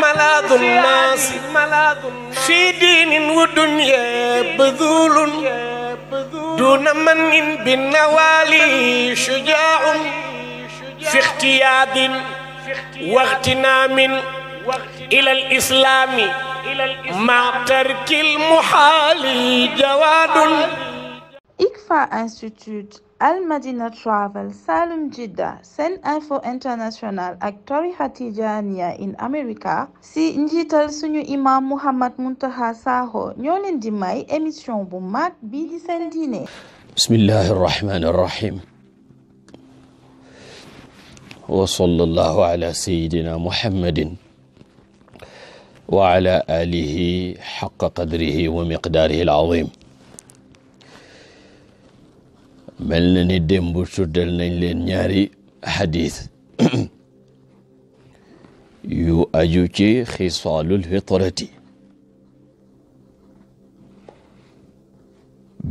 ملاذ الناس في دين ودنيا بذول دون من بالنوالي شجاع في اختياد واغتنام إلى الإسلام مع ترك المحال جواد. ICFA Institute, Al Madina Travel, Salum Jidda, Sen Info International ak tarixa Tijaaniya in America si njiital suñu imam Mouhammad Muntaqa Sakho ñoo leen di may émission bu mag bii di seen diine. Bismillahi rahmani rahim. Wa sallallahu ala sayyidina Muhammadin wa ala alihi haqqa qadrihi wa miqdaarihi al-azim. mel na ni démb tuddal nañ leen ñaari xadis yu aju ci xisaalul fitrati.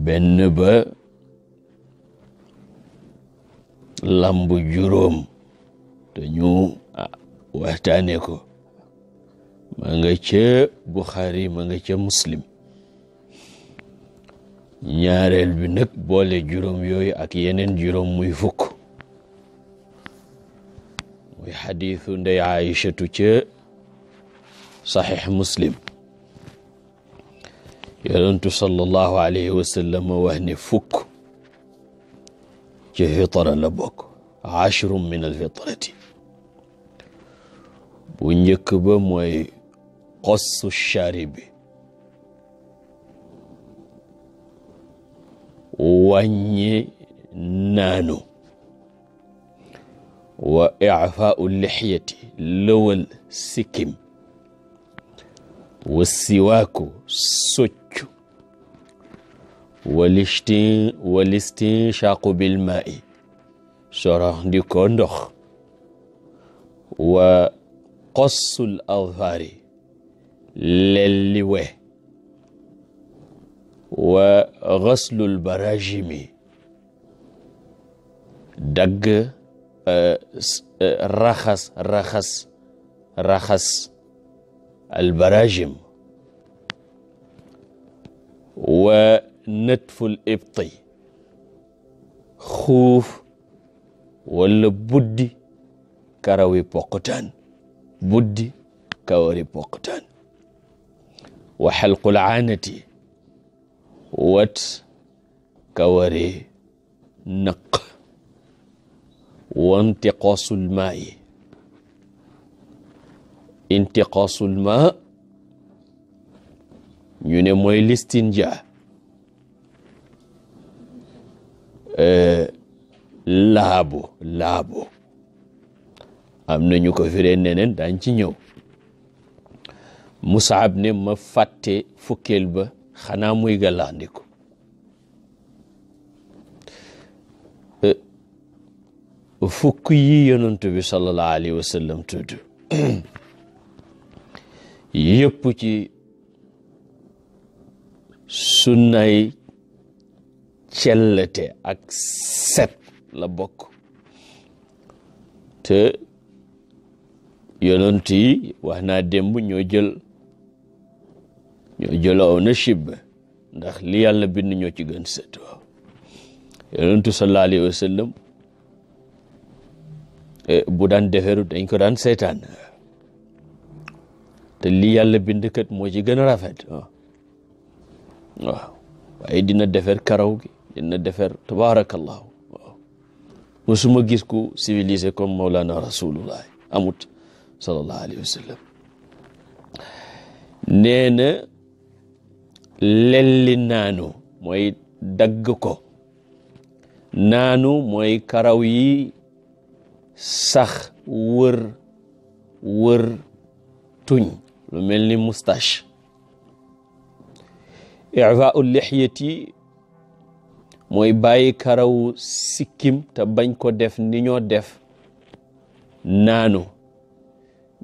benn ba lamb juróom te ñu waxtaane ko ma nga ca Buxaari ma nga ca Muslim. ñaareel bi nag boole juróom yooyu ak yeneen juróom muy fukk muy xadiisu ndey Aïchatu ca saxiix Muslim. yonentu sallallahu alayhi wa sallam wax ne fukk ci fitra la bokk, ashrum min alfitrati. bu njëkk ba mooy qassu sharibi, wàññi naanu, wa i'faa'u lixyati, lëwal sikkim, wa siwaaku, soccu, walistinshaqu bilmaa'i, sorax ndiko ndox, wa qassul adfaari, lelli we, wa ghaslul barajimi, dagg raxas al barajim, wa natful ibti, xuuf wala buddi karawi poqtaan, buddi kawari poqtaan, wa xalqul aanati, wat kawari naq, wa intiqaasul maa'i, intiqaasul maa ñu ne mooy listinja, laabu am nañu ko firee neneen daañ ci ñëw. Musaab ne ma fàtte fukkeel ba xanaa muy gàllandiku. fukk yi yonent bi sallallahu alayhi wa sallam tudd yëpp ci sunnay cellete ak set la bokk, te yonent yi wax naa démb ñoo jël ownership ndax li yàlla bind ñoo ci gën set. waaw yonentu sallallahu alayhi wa sallam bu daan deferu dañ ko daan seetaan, te li yàlla bind kat moo ci gën a rafet. waaw waaye dina defer karaw gi, dina defer tabaarakallahu. waaw musuma gis ku civilisé comme Mawlana Rasulullah, amut sallallahu alayhi wa sallam. nee na lelli naanu mooy dagg ko, naanu mooy karaw yi sax wër tuñ lu mel ni moustache. i'faa'u lixyati mooy bàyyi karaw sikkim te bañ ko def ni ñoo def naanu.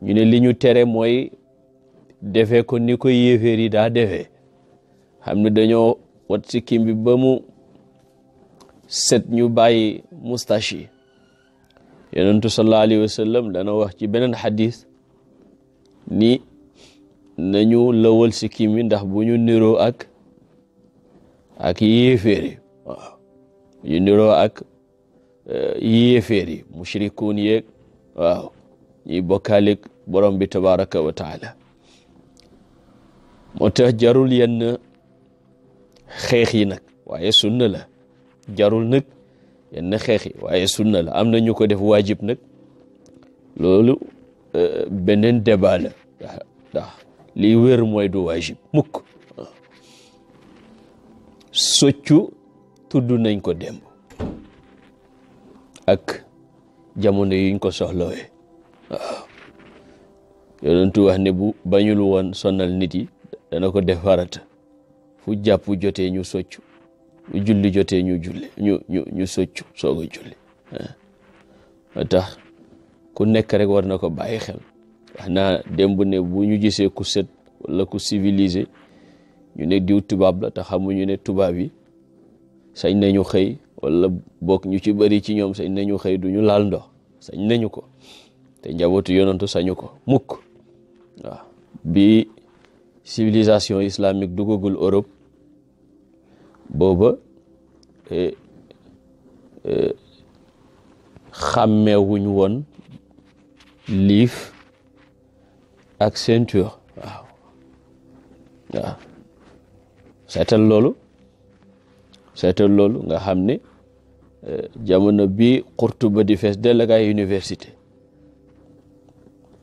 ñu ne li ñu tere mooy defee ko ni ko yéeféer yi daa defee, xam ne dañoo wat sikkim bi ba mu set ñu bàyyi moustache yi. yonentu sallallahu alayhi wa sallam dana wax ci beneen xadis ni nañu lawal sikkim yi ndax bu ñu niroo ak yéeféeri waaw bu ñu niroo ak yéeféeri mushrikuun yeeg waaw ñuy bokkaalik borom bi tabaraka wa taala moo tax jarul yenn xeex yi nag waaye sunna la jarul nag yenn xeex yi waaye sunna la am na ñu ko def waajib nag loolu beneen débat la ndax lii wér mooy du waajib mukk soccu tudd nañ ko démb ak jamono yuñ ko soxlawee waaw yonentu wax ne bu bañul woon sonal nit yi dana ko def farata fu jàpp jotee ñu soccu bu julli jotee ñu julli ñu soccu soog a julli moo tax ku nekk rek war na ko bàyyi xel wax naa démb ne bu ñu gisee ku set wala ku civilisé ñu ne diw tubaab la te xamuñu ne tubaab yi sañ nañu xëy wala bokk ñu ci bëri ci ñoom sañ nañu xëy duñu laal ndox sañ nañu ko te njabootu yonantu sañu ko mukk waaw bi civilisation islamique dugagul Europe booba xàmmeewuñ woon liif ak ceinture waaw seetal loolu nga xam ne jamono bi Qurtuba di fees dell ak ay université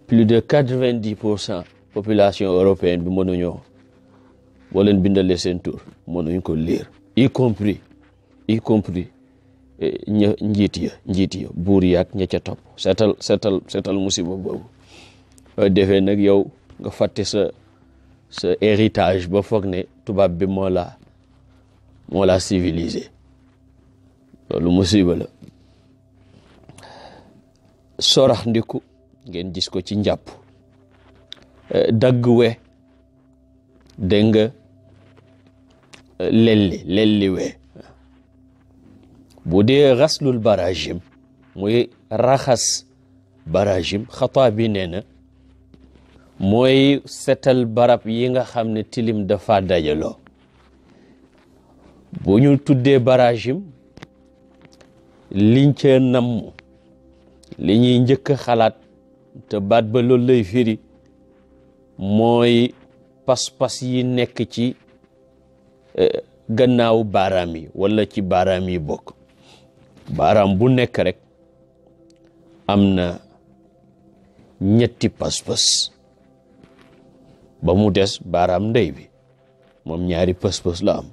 plus de 90% population européenne bi mënuñoo boo leen bindalee seen tur mënuñ ko lire y compris njiit ya buur yaak ña ca topp seetal musiba boobu defee nag yow nga fàtte sa héritage ba foog ne tubaab bi moo la civilisé loolu musiba la sorax ndiku ngeen gis ko ci njàpp dagg we dégg nga lelli we bu dee xaslul barajim muy raxas barajim xataa bi nee na mooy setal barab yi nga xam ne tilim dafa dajaloo bu ñu tuddee barajim liñ ca namm li ñuy njëkk a xalaat te baat ba loolu lay firi mooy pas-pas yi nekk ci gannaaw baaraam yi wala ci baaraam yi bokk baaraam bu nekk rek am na ñetti pas-pas ba mu des baaraam ndey bi moom ñaari pas-pas la am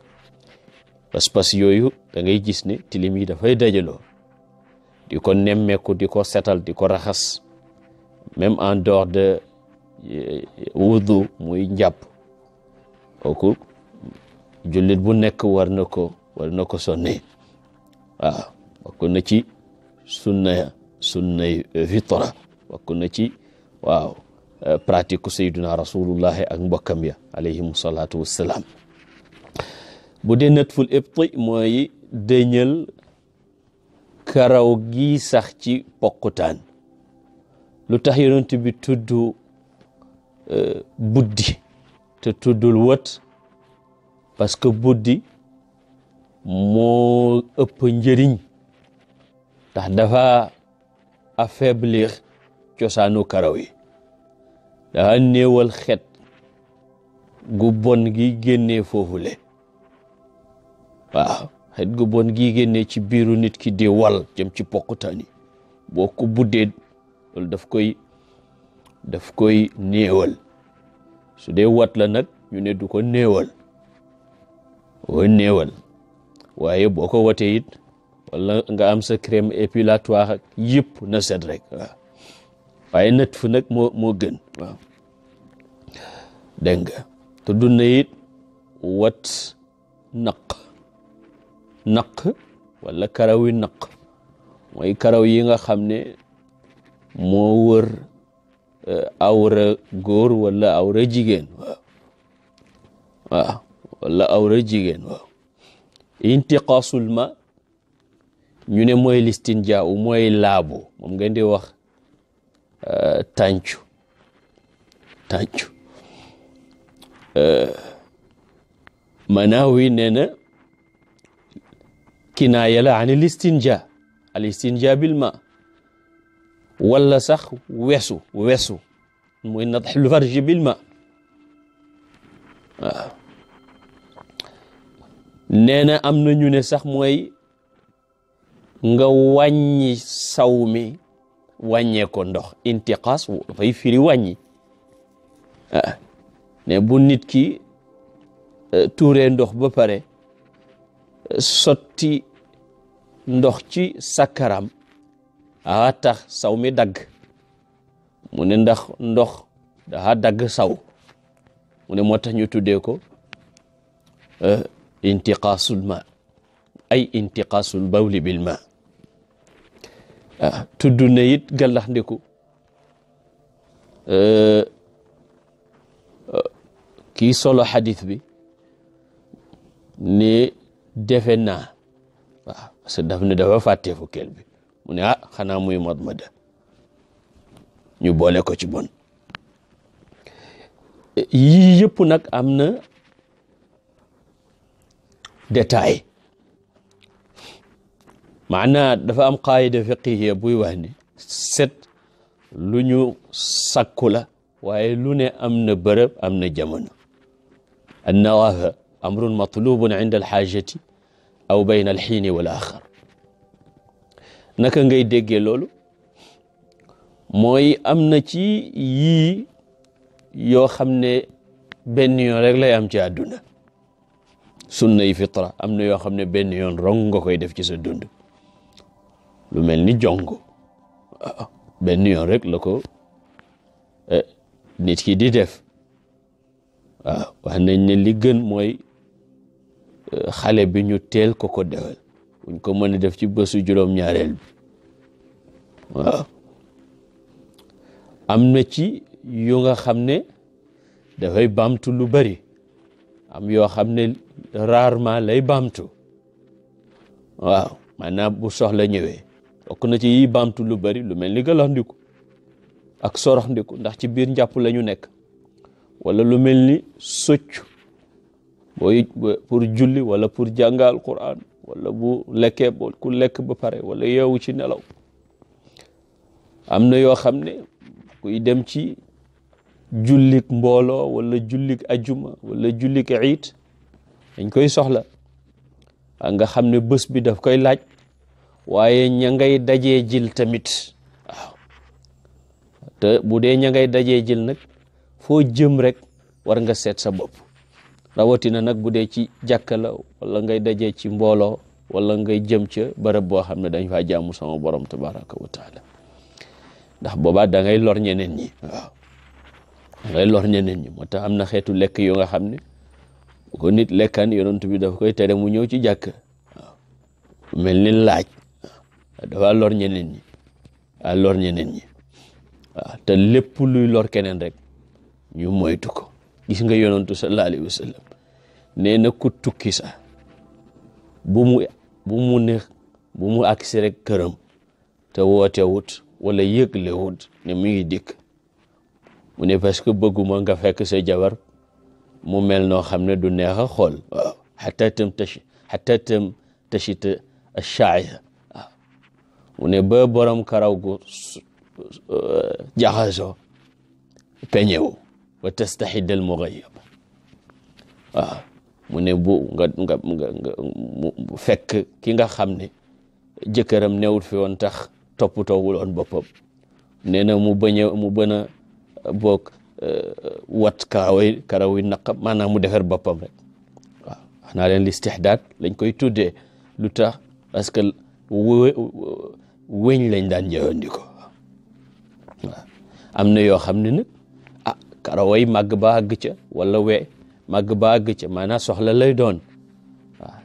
pas-pas yooyu da ngay gis ne tilim yi dafay dajaloo di ko nemmeeku di ko setal di ko raxas même en dehors de wudu muy njàpp kooku jullit bu nekk war na ko sonne waaw bokk na ci sunnay fitra bokk na ci waaw pratique sayyiduna rasulullahi ak mbokkam ya alayhim salaatu wassalaam bu dee natful ibti mooy dëñal karaw gi sax ci poqutaan lu tax yonent bi tudd buddi te tuddul wët parce que buddi moo ëpp njëriñ ndax dafa affaiblir cosaanu karaw yi dafa néewal xet gu bon gi génnee foofule waaw xet gu bon gi génnee ci biiru nit ki di wal jëm ci poqutaan yi boo ko buddee loolu daf koy néewal su dee wat la nag ñu ne du ko néewal waaye boo ko watee it wala nga am sa crème épilatoire ak yëpp na set rek waaw waaye nat fu nag moo gën waaw dégg nga tudd na it wat naq wala karawi naq mooy karaw yi nga xam ne moo wër awra góor wala awra jigéen waaw wala awra jigéen waaw intiqaasul ma ñu ne mooy listinjaa mooy laabu moom ngeen di wax tàncu tàncu Manaawi nee na kinaaya la an al istinja bil ma wala sax wesu muy natxul farji bil ma waaw nee na am na ñu ne sax mooy nga wàññi saw mi wàññee ko ndox intiqaas dafay firi wàññi ne bu nit ki tuuree ndox ba pare sotti ndox ci sakaram a tax saw mi dagg mu ne ndax ndox daa dagg saw mu ne moo tax ñu tuddee ko intiqaasul ma ay intiqaasul bawli bil ma tudd na it gàllax ndiku kii solo xadis bi ne defe naa waaw parce que daf ne dafa fàtte fukkeel bi mu ne xanaa muy madmada ñu boole ko ci bon yii yëpp nag am na détail maanaa dafa am qaayida fiqhiya buy wax ni set lu ñu sakku la waaye lu ne am na bërëb am na jamono annawaaha amrun matlubun inda alxaajati aw bayna alxiini wal axar naka ngay déggee loolu mooy am na ci yii yoo xam ne benn yoon rek lay am ci àdduna sunna yi fitra am na yoo xam ne benn yoon rong nga koy def ci sa dund lu mel ni jongo benn yoon rek la ko nit ki di def waaw wax nañ ne li gën mooy xale bi ñu teel ko defal buñ ko mën a def ci bésu juróom-ñaareel bi waaw am na ci yu nga xam ne dafay baamtu lu bari am yoo xam ne rarement lay baamtu waaw maanaam bu soxla ñëwee bokk na ci yi baamtu lu bari lu mel ni galaxndiku ak soroxndiku ndax ci biir njàpp la ñu nekk wala lu mel ni soccu booy pour julli wala pour jàngal Qur'an wala bu lekkee ku lekk ba pare wala yeewu ci nelaw am na yoo xam ne kuy dem ci jullik mbooloo wala jullik ajuma wala jullik iit dañ koy soxla nga xam ne bés bi daf koy laaj waaye ña ngay dajee jil tamit waaw te bu dee ña ngay dajee jil nag foo jëm rek war nga seet sa bopp rawatina nag bu dee ci jàkka la wala ngay dajee ci mbooloo wala ngay jëm ca bërëb boo xam ne dañ faa jaamu sama borom tabaraka wa taala ndax boobaa da ngay lor ñeneen ñi waaw da ngay lor ñeneen ñi moo tax am na xeetu lekk yu nga xam ne bu ko nit lekkaan yonent bi dafa koy tere mu ñëw ci jàkka waaw mel ni laaj dafa lor ñeneen ñi lor ñeneen ñi waaw te lépp luy lor keneen rek ñu moytu ko gis nga yonentu sallallahu alayhi wa sallam nee na ku tukki sax bu mu agsi rek këram te woote wut wala yëgle wut ne mu ngi dikk mu ne parce que bëgguma nga fekk sa jabar mu mel noo xam ne du neex a xool waaw xataa tam tachita achaaya waaw mu ne ba borom karaw gu jaxasoo peñewu wa tastaxid al mughayyab waaw mu ne bu nga fekk ki nga xam ne jëkkëram newut fi woon tax toppatoowul woon boppam nee na mu bën a boog wat karaw yi naqam maanaam mu defar boppam rek waaw wax naa leen listihdaad lañ koy tuddee lu tax parce que weñ lañ daan jëfandikoo waaw am na yoo xam ne nag karaway màgg ba àgg ca wala màgg ba àgg ca maanaam soxla lay doon waaw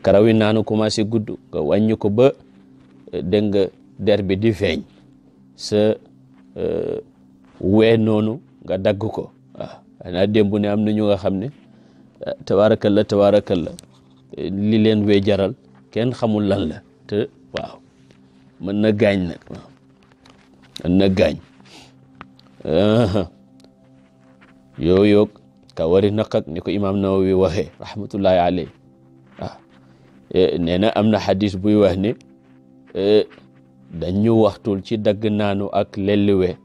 karaw yi naanu commencé gudd nga wàññi ko ba dégg nga der bi di feeñ sa noonu nga dagg ko waaw xanaa démb ne am na ñu nga xam ne tabaarakalla li leen wee jaral kenn xamul lan la te waaw mën na gaañ nag waaw mën na gaañ yooyu kawari naqak ni ko imaam Nawawi waxee rahmatullahi alayhi nee na am na xadis buy wax ne dañu waxtul ci dagg naanu ak lelliwe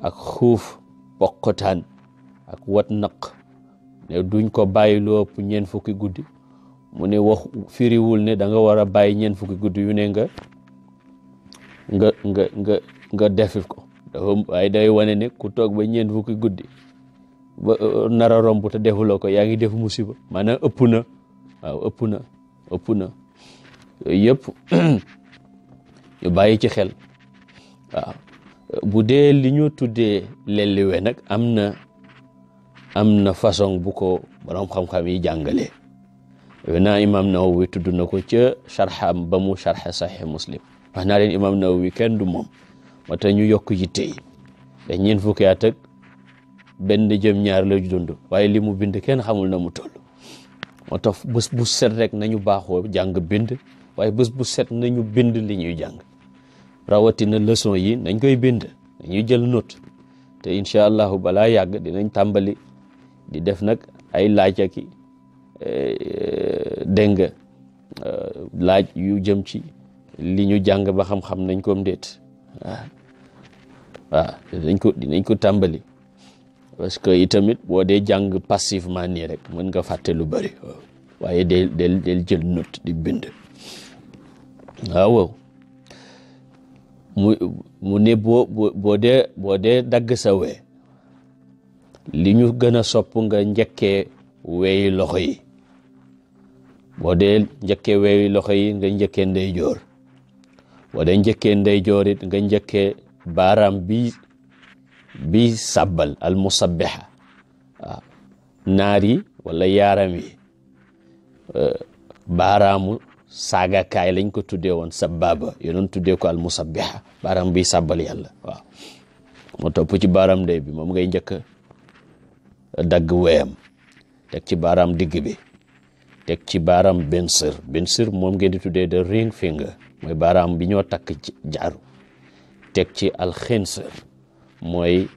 ak xuuf poqotaan ak wat naq ne duñ ko bàyyi lu ëpp ñeent fukki guddi mu ne wax firiwul ne da nga war a bàyyi ñeent fukki guddi yu ne nga defif ko dafa waaye day wane ne ku toog ba ñeent fukki guddi ba nar a romb te defuloo ko yaa ngi def musiba maanaam ëpp na waaw ëpp na yooyu yëpp ñu bàyyi ci xel waaw bu dee li ñu tuddee lelliwe nag am na façon bu ko borom xam-xam yi jàngalee naa imam Nawawi tudd na ko ca sharxam ba mu sharxe Sahih Muslim wax naa leen imam Nawawi kenn du moom moo tax ñu yokk yitte yi da ñeent fukki at ak benn jëm ñaar la dund waaye li mu bind kenn xamul na mu toll moo tax bés bu set rek nañu baaxoo jàng bind waaye bés bu set nañu bind li ñuy jàng rawatina leçon yi nañ koy bind nañuy jël note te incha allahu balaa yàgg dinañ tàmbali di def nag ay laaj ak dégg nga laaj yu jëm ci li ñu jàng ba xam-xam nañ ko ndéet waaw dinañ ko tàmbali parce que itamit boo dee jàng passivement nii rek mën nga fàtte lu bari waaye del jël note di bind waaw mu ne boo dee dagg sa wee li ñu gën a sopp nga njëkkee weeyi loxo yi boo dee njëkkee weeyi loxo yi nga njëkkee ndeyjoor boo dee njëkkee ndeyjoor it nga njëkkee baaraam bi sabbal al musabbiha waaw naar yi wala yaaram yi baaraamu saagakaay lañ ko tuddee woon sababa yonoon tuddee ko al musabbiha baaraam bi sabbal yàlla waaw moo topp ci baaraam ndey bi moom ngay njëkk dagg weyam teg ci baaraam digg bi teg ci baaraam binsir moom ngeen di tuddee de ring finger mooy baaraam bi ñoo takk jaaru teg ci alxinsir mooy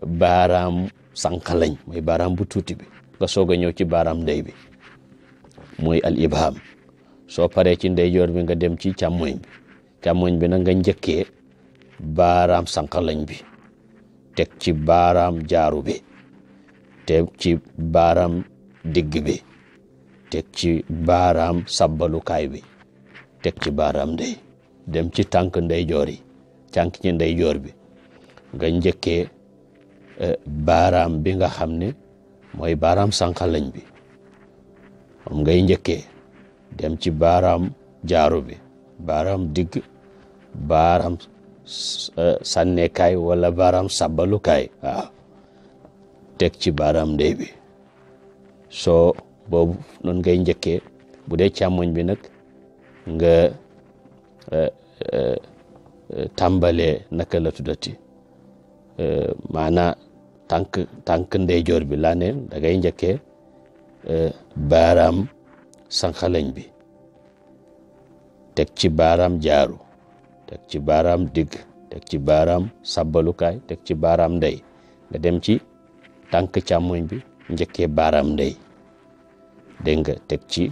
baaraam sànqalañ mooy baaraam bu tuuti bi nga soog a ñëw ci baaraam ndey bi mooy al ibham soo paree ci ndeyjoor bi nga dem ci càmmoñ bi nag nga njëkkee baaraam sànqalañ bi teg ci baaraam jaaru bi teg ci baaraam digg bi teg ci baaraam sabbalukaay bi teg ci baaraam ndey dem ci tànk ndeyjoor yi tànk ci ndeyjoor bi nga njëkkee baaraam bi nga xam ne mooy baaraam sànqalañ bi moom ngay njëkkee dem ci baaraam jaaru bi baaraam digg baaraam sànneekaay wala baaraam sabbalukaay waaw teg ci baaraam ndey bi soo boobu noonu ngay njëkkee bu dee càmmoñ bi nag nga tàmbalee naka la tuddati maanaa tànk ndeyjoor bi laa ne da ngay njëkkee baaraam sànqalañ bi teg ci baaraam jaaru teg ci baaraam digg teg ci baaraam sabbalukaay teg ci baaraam ndey nga dem ci tànk càmmoñ bi njëkkee baaraam ndey dégg nga teg ci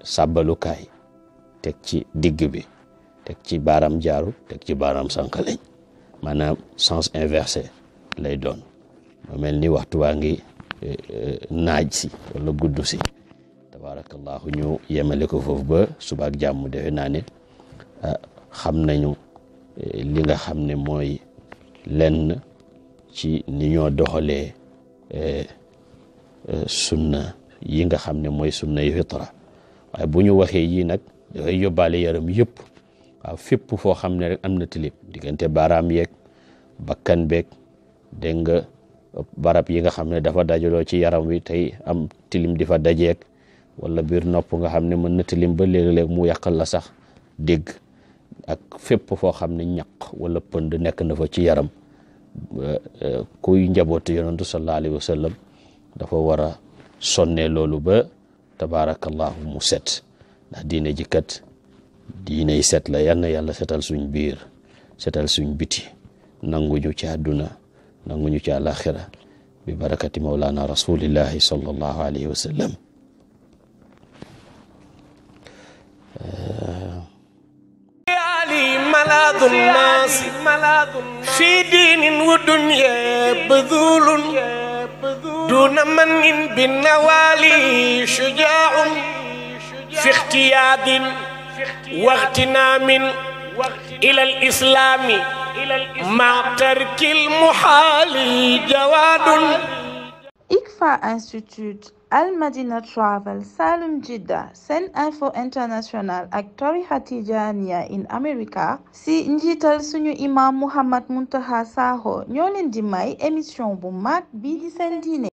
sabbalukaay teg ci digg bi teg ci baaraam jaaru teg ci baaraam sànqalañ maanaam sens inversé lay doon mu mel ni waxtu waa ngi naaj si wala gudd si tabarakallahu ñu yemale ko foofu ba suba ak jàmm defe naa ne xam nañu li nga xam ne mooy lenn ci ni ñoo doxalee sunna yi nga xam ne mooy sunna yu fitra waaye bu ñu waxee yii nag dafay yóbbaale yaram yëpp waaw fépp foo xam ne rek am na tilim diggante baaraam yeeg bakkan beeg dégg nga barab yi nga xam ne dafa dajaloo ci yaram wi tey am tilim di fa dajeeg wala biir nopp nga xam ne mën na tilim ba léeg-léeg mu yàqal la sax dégg ak fépp foo xam ne ñaq wala pënd nekk na fa ci yaram kuy njabootu yonentu sallallahu alayhi wa sallam dafa war a sonne loolu ba tabaarakallahu mu set ndax diine ji kat diiney set la yal na yàlla setal suñ biir setal suñ biti nanguñu ci àdduna nanguñu ci àlaxira bi barakati mawlana rasulillahi sallallahu alayhi wa sallam. ملاذ الناس في دين ودنيا بذول دون من بالنوالي شجاع في اختياد واغتنام إلى الإسلام مع ترك المحال جواد. ICFA Institute, Al Madina Travel, Salum Jidda, Sen Info International ak tarixa Tijaaniya in America si njiital suñu imam Muhammad Muntaqa Sakho ñoo leen di may émission bu mag bii di seen diine.